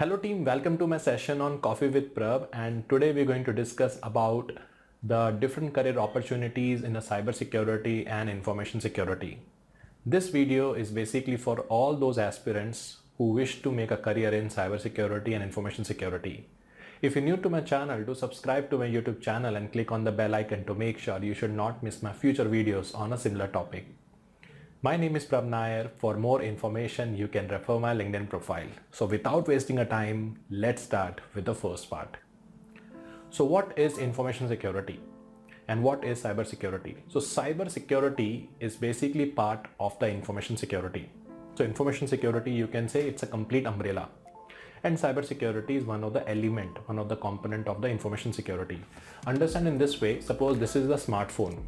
Hello team, welcome to my session on Coffee with Prab, and today we're going to discuss about the different career opportunities in the cybersecurity and information security. This video is basically for all those aspirants who wish to make a career in cybersecurity and information security. If you're new to my channel, do subscribe to my YouTube channel and click on the bell icon to make sure you should not miss my future videos on a similar topic. My name is Prab Nair. For more information, you can refer my LinkedIn profile. So without wasting a time, let's start with the first part. So what is information security and what is cybersecurity? So cybersecurity is basically part of the information security. So information security, you can say it's a complete umbrella. And cybersecurity is one of the element, one of the component of the information security. Understand in this way, suppose this is the smartphone.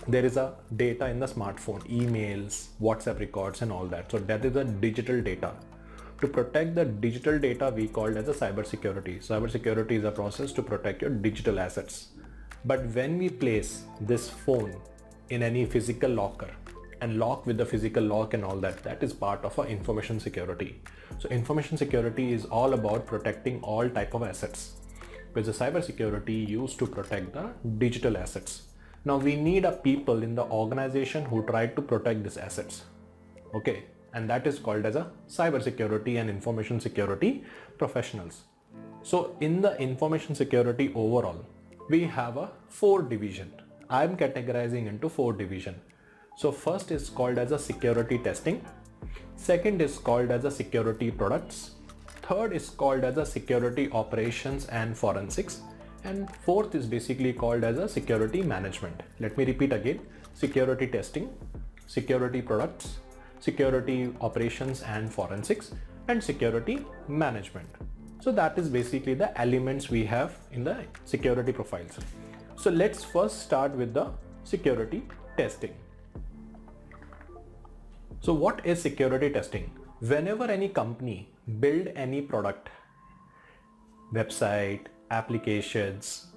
There is a data in the smartphone, emails, WhatsApp records and all that. So that is a digital data. To protect the digital data, we call it as a cybersecurity. Cybersecurity is a process to protect your digital assets. But when we place this phone in any physical locker and lock with the physical lock and all that, that is part of our information security. So information security is all about protecting all type of assets, with the cybersecurity used to protect the digital assets. Now we need a people in the organization who try to protect these assets. Okay, and that is called as a cybersecurity and information security professionals. So in the information security overall, we have a 4 division. I am categorizing into 4 division. So first is called as a security testing. Second is called as a security products. Third is called as a security operations and forensics. And fourth is basically called as a security management. Let me repeat again: security testing, security products, security operations and forensics, and security management. So that is basically the elements we have in the security profiles. So let's first start with the security testing. So what is security testing? Whenever any company build any product, website, applications,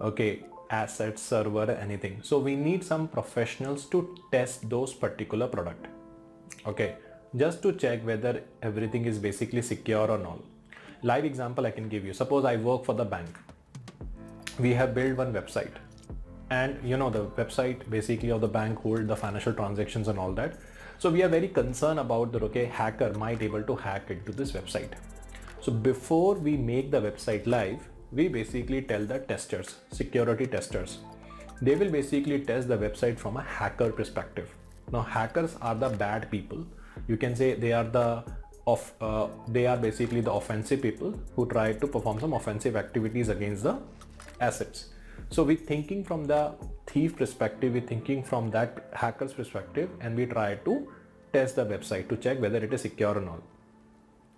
okay, assets, server, anything, so we need some professionals to test those particular product, okay, just to check whether everything is basically secure or not. Live example I can give you. Suppose I work for the bank. We have built one website, and you know the website basically of the bank hold the financial transactions and all that. So we are very concerned about the hacker might able to hack into this website. So before we make the website live, we basically tell the testers, security testers, they will basically test the website from a hacker perspective. Now hackers are the bad people. You can say they are basically the offensive people who try to perform some offensive activities against the assets. So we're thinking from the thief perspective, we're thinking from that hacker's perspective, and we try to test the website to check whether it is secure or not.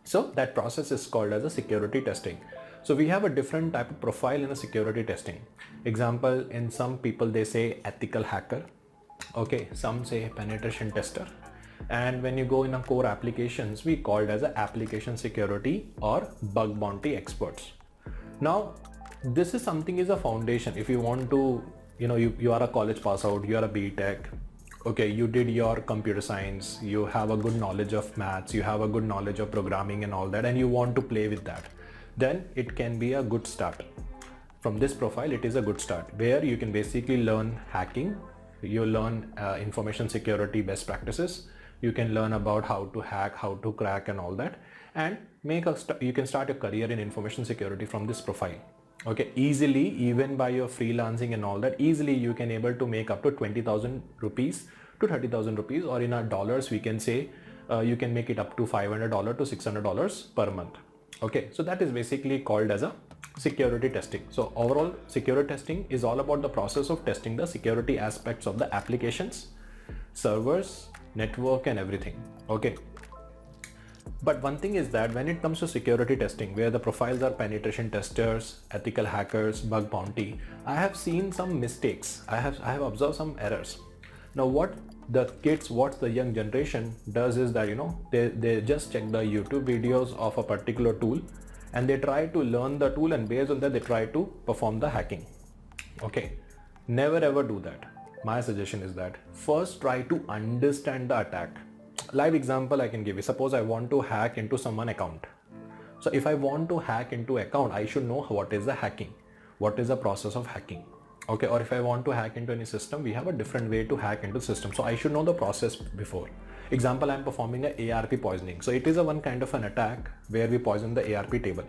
So that process is called as a security testing. So we have a different type of profile in a security testing. Example, in some people they say ethical hacker, okay, some say penetration tester, and when you go in a core applications, we call it as a application security or bug bounty experts. Now this is something is a foundation. If you want to, you are a college pass out, you are a B.Tech, okay, you did your computer science, you have a good knowledge of maths, you have a good knowledge of programming and all that, and you want to play with that, then it can be a good start. From this profile, it is a good start where you can basically learn hacking, you learn information security best practices, you can learn about how to hack, how to crack and all that, and you can start your career in information security from this profile. Okay, easily, even by your freelancing and all that, easily you can able to make up to 20,000 rupees to 30,000 rupees, or in our dollars we can say you can make it up to $500 to $600 per month. Okay, so that is basically called as a security testing. So overall, security testing is all about the process of testing the security aspects of the applications, servers, network and everything. Okay. But one thing is that when it comes to security testing, where the profiles are penetration testers, ethical hackers, bug bounty, I have seen some mistakes. I have observed some errors. Now what the young generation does is that, they just check the YouTube videos of a particular tool and they try to learn the tool, and based on that they try to perform the hacking. Okay, never ever do that. My suggestion is that first try to understand the attack. Live example I can give you. Suppose I want to hack into someone's account. So if I want to hack into account, I should know what is the hacking, what is the process of hacking. Okay, or if I want to hack into any system, we have a different way to hack into system. So I should know the process before. Example, I'm performing a ARP poisoning. So it is a one kind of an attack where we poison the ARP table.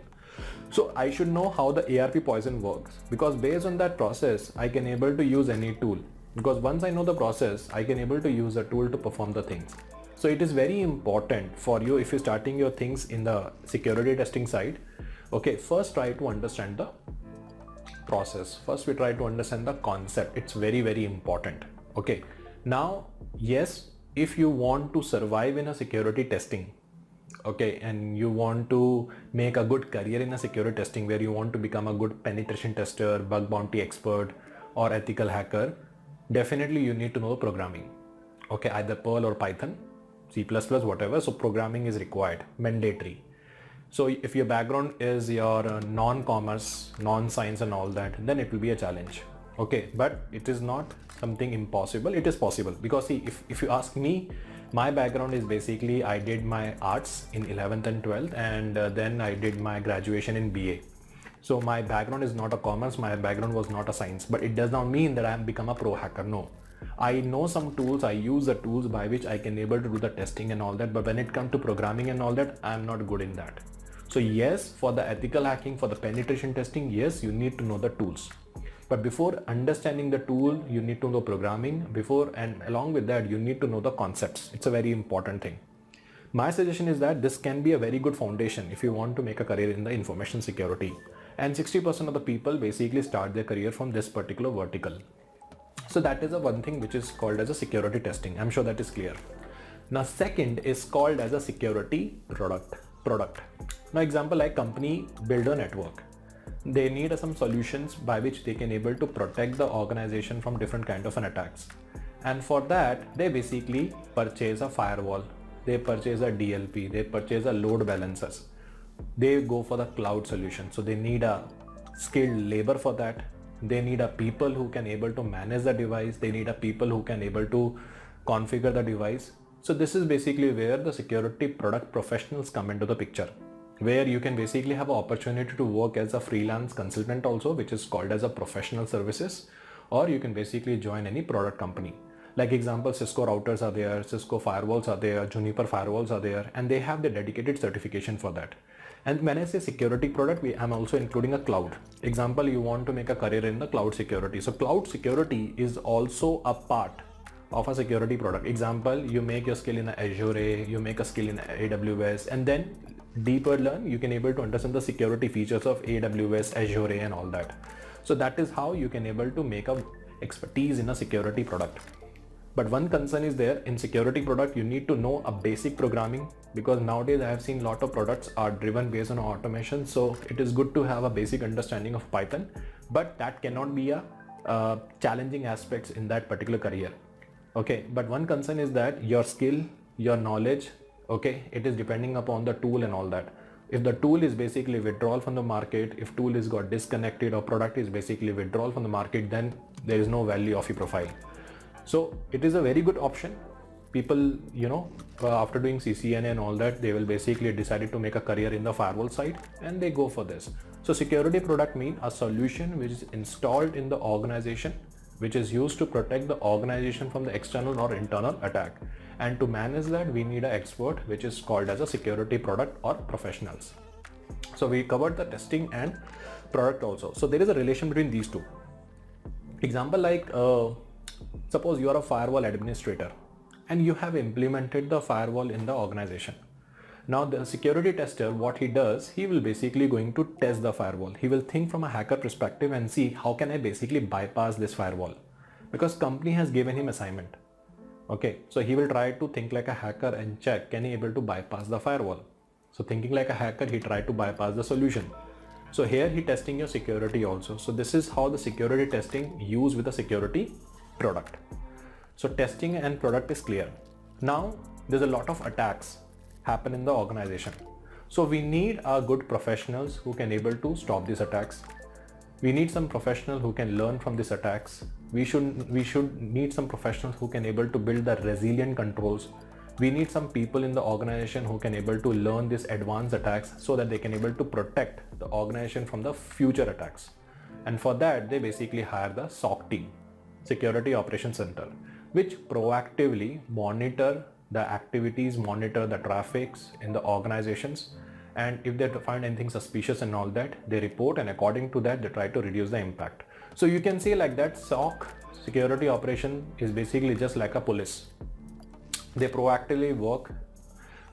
So I should know how the ARP poison works, because based on that process, I can able to use any tool. Because once I know the process, I can able to use a tool to perform the things. So it is very important for you if you're starting your things in the security testing side. Okay, first try to understand the process. First we try to understand the concept. It's very, very important. Okay, now yes, if you want to survive in a security testing, okay, and you want to make a good career in a security testing where you want to become a good penetration tester, bug bounty expert, or ethical hacker, definitely you need to know programming. Okay, either Perl or Python, C++, whatever. So programming is required, mandatory. So if your background is your non-commerce, non-science and all that, then it will be a challenge. Okay, but it is not something impossible. It is possible, because see, if you ask me, my background is basically I did my arts in 11th and 12th, and then I did my graduation in BA. So my background is not a commerce, my background was not a science, but it does not mean that I have become a pro hacker. No, I know some tools, I use the tools by which I can able to do the testing and all that, but when it comes to programming and all that, I am not good in that. So yes, for the ethical hacking, for the penetration testing, yes, you need to know the tools. But before understanding the tool, you need to know programming. Before and along with that, you need to know the concepts. It's a very important thing. My suggestion is that this can be a very good foundation if you want to make a career in the information security. And 60% of the people basically start their career from this particular vertical. So that is the one thing which is called as a security testing. I'm sure that is clear. Now second is called as a security product. Now example, like company build a network. They need some solutions by which they can able to protect the organization from different kind of an attacks. And for that, they basically purchase a firewall, they purchase a DLP, they purchase a load balancers. They go for the cloud solution. So they need a skilled labor for that. They need a people who can able to manage the device. They need a people who can able to configure the device. So this is basically where the security product professionals come into the picture, where you can basically have an opportunity to work as a freelance consultant also, which is called as a professional services, or you can basically join any product company. Like example, Cisco routers are there, Cisco firewalls are there, Juniper firewalls are there, and they have the dedicated certification for that. And when I say security product, I'm also including a cloud. Example, you want to make a career in the cloud security. So cloud security is also a part of a security product. Example, you make your skill in Azure, you make a skill in AWS, and then deeper learn, you can able to understand the security features of AWS, Azure and all that. So that is how you can able to make a expertise in a security product. But one concern is there in security product, you need to know a basic programming, because nowadays I have seen a lot of products are driven based on automation. So it is good to have a basic understanding of Python, but that cannot be a challenging aspects in that particular career. Okay, but one concern is that your skill, your knowledge, okay, it is depending upon the tool and all that. If the tool is basically withdrawal from the market, if tool is got disconnected or product is basically withdrawal from the market, then there is no value of your profile. So it is a very good option. People, after doing CCNA and all that, they will basically decided to make a career in the firewall side and they go for this. So security product means a solution which is installed in the organization, which is used to protect the organization from the external or internal attack. And to manage that, we need an expert, which is called as a security product or professionals. So we covered the testing and product also. So there is a relation between these two. Example, like suppose you are a firewall administrator and you have implemented the firewall in the organization. Now the security tester, what he does, he will basically going to test the firewall. He will think from a hacker perspective and see how can I basically bypass this firewall, because company has given him assignment. Okay, so he will try to think like a hacker and check, can he able to bypass the firewall? So thinking like a hacker, he tried to bypass the solution. So here he testing your security also. So this is how the security testing used with the security product. So testing and product is clear. Now there's a lot of attacks happen in the organization. So we need a good professionals who can able to stop these attacks. We need some professional who can learn from these attacks. We should need some professionals who can able to build the resilient controls. We need some people in the organization who can able to learn these advanced attacks so that they can able to protect the organization from the future attacks. And for that, they basically hire the SOC team, Security Operations Center, which proactively monitor the activities, monitor the traffics in the organizations. And if they find anything suspicious and all that, they report, and according to that, they try to reduce the impact. So you can say like that, SOC, security operation, is basically just like a police. They proactively work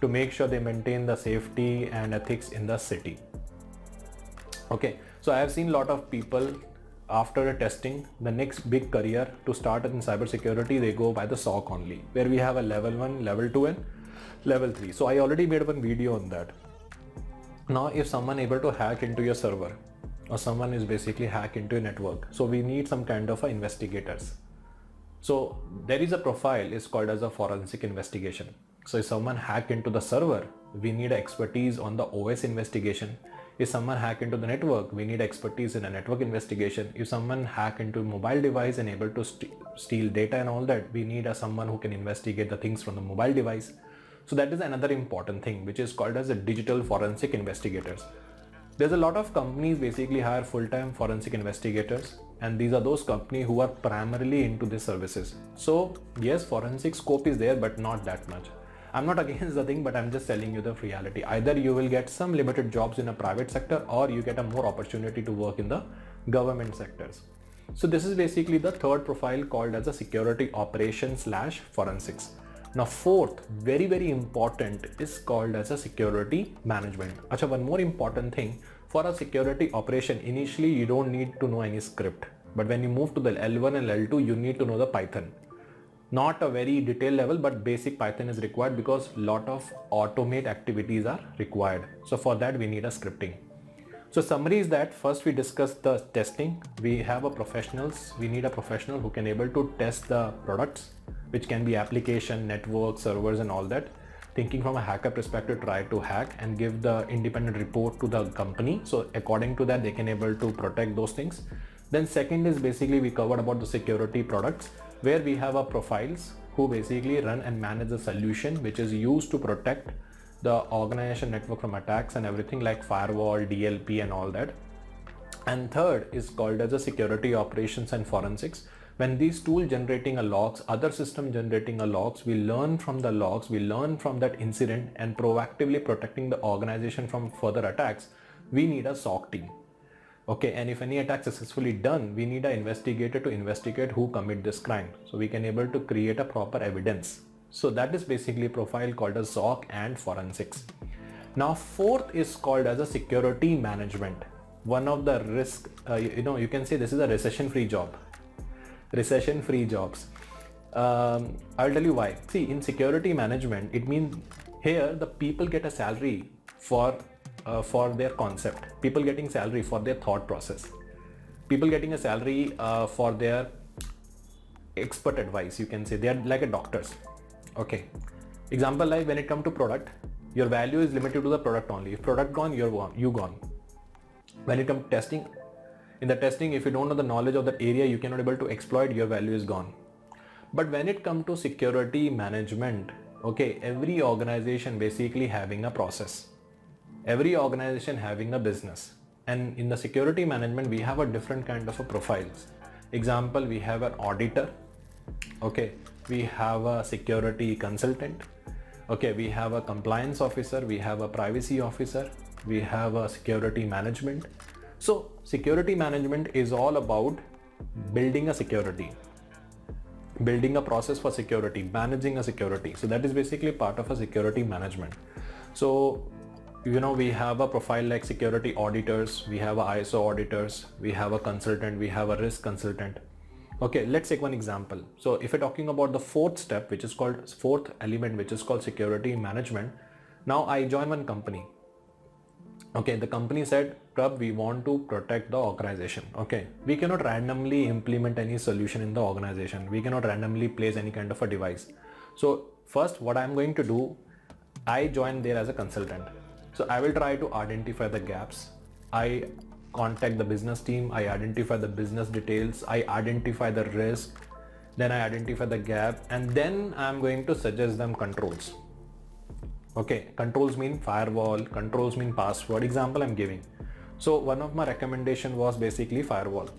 to make sure they maintain the safety and ethics in the city. Okay, so I have seen a lot of people after a testing, the next big career to start in cybersecurity, they go by the SOC only, where we have a level 1, level 2 and level 3. So I already made one video on that. Now, if someone able to hack into your server, or someone is basically hack into your network, so we need some kind of investigators. So there is a profile is called as a forensic investigation. So if someone hack into the server, we need expertise on the OS investigation. If someone hack into the network, we need expertise in a network investigation. If someone hack into mobile device and able to steal data and all that, we need someone who can investigate the things from the mobile device. So that is another important thing, which is called as a digital forensic investigators. There's a lot of companies basically hire full-time forensic investigators, and these are those companies who are primarily into these services. So yes, forensic scope is there, but not that much. I'm not against the thing, but I'm just telling you the reality. Either you will get some limited jobs in a private sector, or you get a more opportunity to work in the government sectors. So this is basically the third profile called as a security operations / forensics. Now fourth, very, very important, is called as a security management. Acha, one more important thing, for a security operation, initially you don't need to know any script. But when you move to the L1 and L2, you need to know the Python. Not a very detailed level, but basic Python is required because a lot of automate activities are required. So for that, we need a scripting. So summary is that first we discuss the testing. We have we need a professional who can able to test the products, which can be application, network, servers and all that. Thinking from a hacker perspective, try to hack and give the independent report to the company. So according to that, they can able to protect those things. Then second is basically we covered about the security products, where we have a profiles who basically run and manage the solution which is used to protect the organization network from attacks and everything like firewall, DLP and all that. And third is called as a security operations and forensics. When these tools generating a logs, other system generating a logs, we learn from the logs, we learn from that incident, and proactively protecting the organization from further attacks, we need a SOC team. Okay, and if any attack successfully done, we need an investigator to investigate who commit this crime. So we can able to create a proper evidence. So that is basically a profile called as SOC and forensics. Now fourth is called as a security management. One of the risk, you can say this is a recession-free job. Recession-free jobs. I'll tell you why. See, in security management, it means here the people get a salary for their concept, people getting salary for their thought process, people getting a salary for their expert advice. You can say they are like a doctors. Okay, example, like when it comes to product, your value is limited to the product only. If product gone, you're gone, you gone. When it comes to testing, in the testing, if you don't know the knowledge of that area, you cannot able to exploit, your value is gone. But when it comes to security management, okay, every organization basically having a process, every organization having a business, and in the security management we have a different kind of a profiles. Example, we have an auditor, okay, we have a security consultant, okay, we have a compliance officer, we have a privacy officer, we have a security management. So security management is all about building a security, building a process for security, managing a security. So that is basically part of a security management. So we have a profile like security auditors, we have a ISO auditors, we have a consultant, we have a risk consultant. Okay, let's take one example. So if you're talking about the fourth step, which is called fourth element, which is called security management. Now I join one company. Okay, the company said, Prab, we want to protect the organization. Okay, we cannot randomly implement any solution in the organization. We cannot randomly place any kind of a device. So first, what I'm going to do, I join there as a consultant. So I will try to identify the gaps. I contact the business team. I identify the business details. I identify the risk. then I identify the gap, and then I'm going to suggest them controls. Okay, controls mean firewall, controls mean password. Example I'm giving. So one of my recommendation was basically firewall.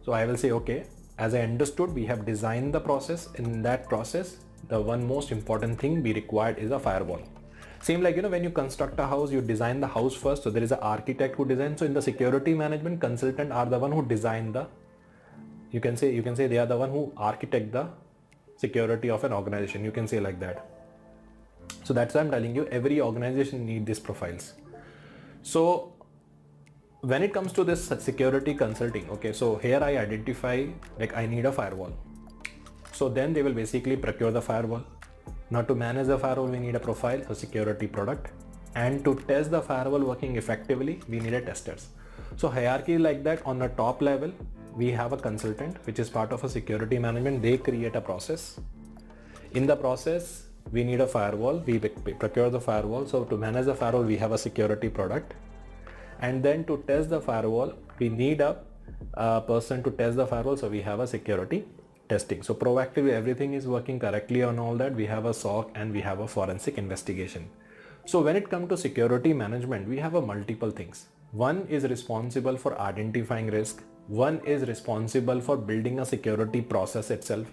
So I will say, okay, as I understood, we have designed the process. In that process, the one most important thing we required is a firewall. Same like, when you construct a house, you design the house first. So there is an architect who designs. So in the security management, consultant are the one who design the, you can say they are the one who architect the security of an organization. You can say like that. So that's why I'm telling you, every organization need these profiles. So when it comes to this security consulting, okay, so here I identify like I need a firewall. So then they will basically procure the firewall. Now to manage the firewall, we need a profile, a security product. And to test the firewall working effectively, we need a testers. So hierarchy like that. On the top level, we have a consultant, which is part of a security management. They create a process. In the process, we need a firewall. We procure the firewall. So to manage the firewall, we have a security product. And then to test the firewall, we need a person to test the firewall. So we have a security testing. So proactively, everything is working correctly on all that. We have a SOC and we have a forensic investigation. So when it comes to security management, we have a multiple things. One is responsible for identifying risk. One is responsible for building a security process itself.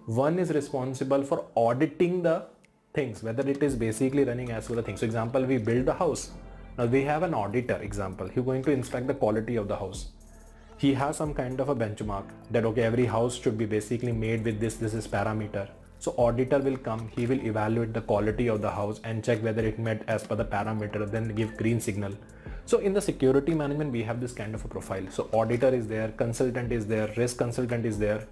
One is responsible for auditing the things, whether it is basically running as per the things. So example, we build the house. Now we have an auditor, example, he's going to inspect the quality of the house. He has some kind of a benchmark that, okay, every house should be basically made with this is parameter. So auditor will come, he will evaluate the quality of the house and check whether it met as per the parameter, then give green signal. So in the security management, we have this kind of a profile. So auditor is there, consultant is there, risk consultant is there.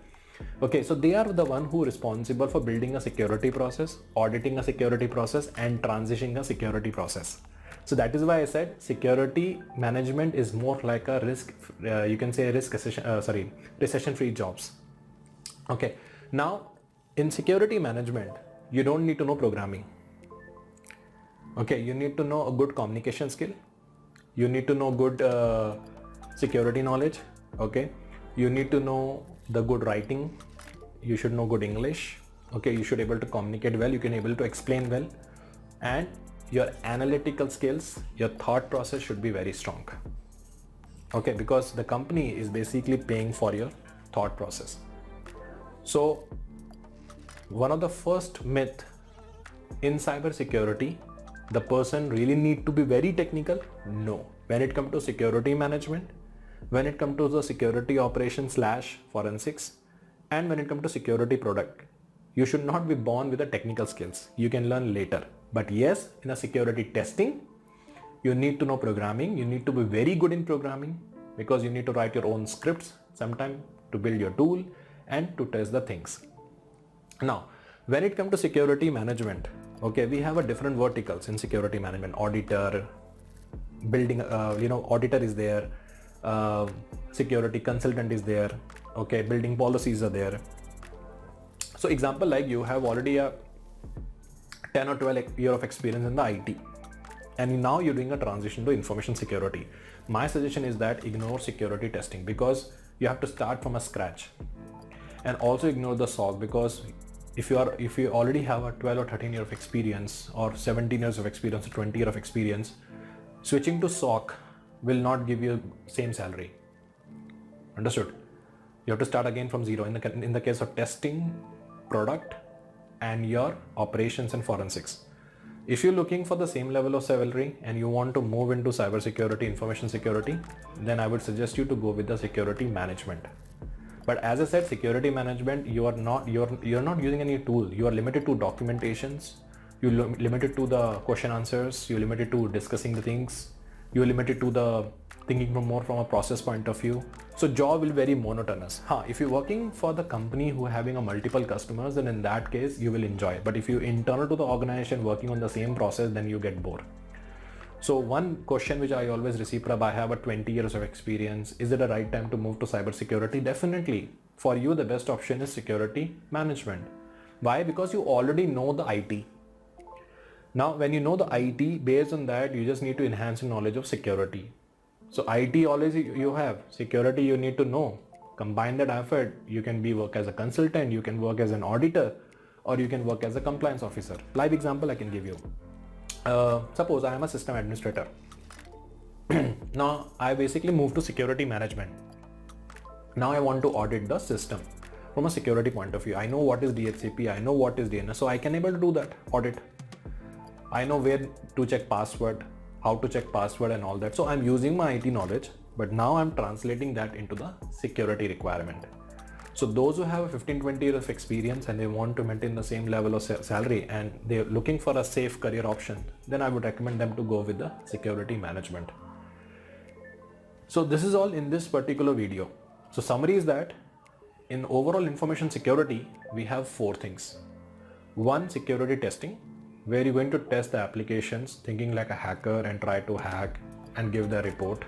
Okay, so they are the one who are responsible for building a security process, auditing a security process, and transitioning a security process. So that is why I said security management is more like a risk, you can say recession-free jobs. Okay, now in security management, you don't need to know programming. Okay, you need to know a good communication skill. You need to know good security knowledge. Okay, you need to know the good writing. You should know good English. Okay, you should be able to communicate well. You can be able to explain well, and your analytical skills, your thought process should be very strong. Okay, because the company is basically paying for your thought process. So one of the first myth in cybersecurity, the person really need to be very technical? No. When it comes to security management, when it comes to the security operations / forensics, and when it comes to security product, you should not be born with the technical skills. You can learn later. But yes, in a security testing, you need to know programming. You need to be very good in programming because you need to write your own scripts sometime to build your tool and to test the things. Now, when it comes to security management, okay, we have a different verticals in security management. Auditor, building, auditor is there. Security consultant is there. Okay, building policies are there. So example, like you have already a 10 or 12 year of experience in the IT, and now you're doing a transition to information security. My suggestion is that ignore security testing because you have to start from a scratch, and also ignore the SOC because if you already have a 12 or 13 year of experience or 17 years of experience or 20 year of experience, switching to SOC will not give you same salary. Understood? You have to start again from zero in the case of testing, product, and your operations and forensics. If you're looking for the same level of salary and you want to move into cybersecurity, information security, then I would suggest you to go with the security management. But as I said, security management, you're not using any tool. You are limited to documentations. You're limited to the question answers. You're limited to discussing the things. You're limited to the thinking from a process point of view. So job will be very monotonous. If you're working for the company who are having a multiple customers, then in that case you will enjoy. But if you're internal to the organization working on the same process, then you get bored. So one question which I always receive, Prab, I have a 20 years of experience. Is it the right time to move to cybersecurity? Definitely. For you, the best option is security management. Why? Because you already know the IT. Now, when you know the IT, based on that, you just need to enhance your knowledge of security. So IT always you have, security you need to know. Combine that effort, you can work as a consultant, you can work as an auditor, or you can work as a compliance officer. Live example I can give you. Suppose I am a system administrator. Now I basically moved to security management. Now I want to audit the system from a security point of view. I know what is DHCP, I know what is DNS, so I can able to do that audit. I know where to check password, how to check password and all that. So I'm using my IT knowledge, but now I'm translating that into the security requirement. So those who have 15-20 years of experience and they want to maintain the same level of salary and they're looking for a safe career option, then I would recommend them to go with the security management. So this is all in this particular video. So summary is that in overall information security, we have 4 things. 1, security testing, where you're going to test the applications thinking like a hacker and try to hack and give the report,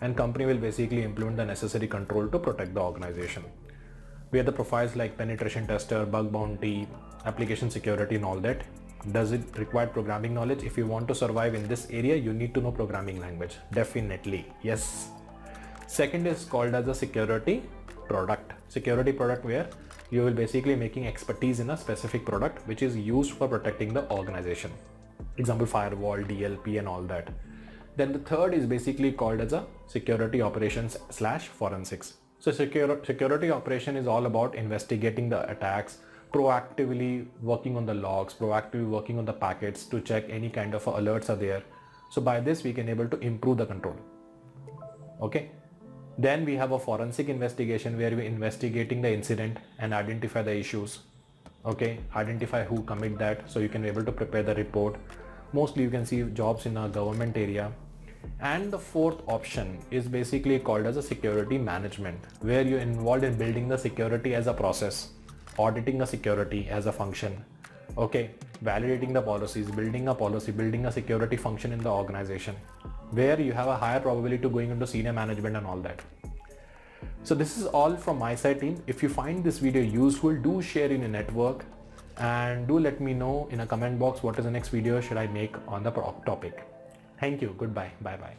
and company will basically implement the necessary control to protect the organization. We have the profiles like penetration tester, bug bounty, application security and all that. Does it require programming knowledge? If you want to survive in this area, you need to know programming language. Definitely, yes. Second is called as a security product. Security product where you will basically making expertise in a specific product which is used for protecting the organization. Example, firewall, DLP and all that. Then the third is basically called as a security operations / forensics. So security operation is all about investigating the attacks, proactively working on the logs, proactively working on the packets to check any kind of alerts are there. So by this we can able to improve the control. Okay. Then we have a forensic investigation where we're investigating the incident and identify the issues. Okay, identify who commit that, so you can be able to prepare the report. Mostly you can see jobs in a government area. And the fourth option is basically called as a security management, where you're involved in building the security as a process, auditing the security as a function. Okay, validating the policies, building a policy, building a security function in the organization, where you have a higher probability to going into senior management and all that. So this is all from my side, team. If you find this video useful, do share in your network and do let me know in a comment box what is the next video should I make on the topic. Thank you. Goodbye. Bye bye.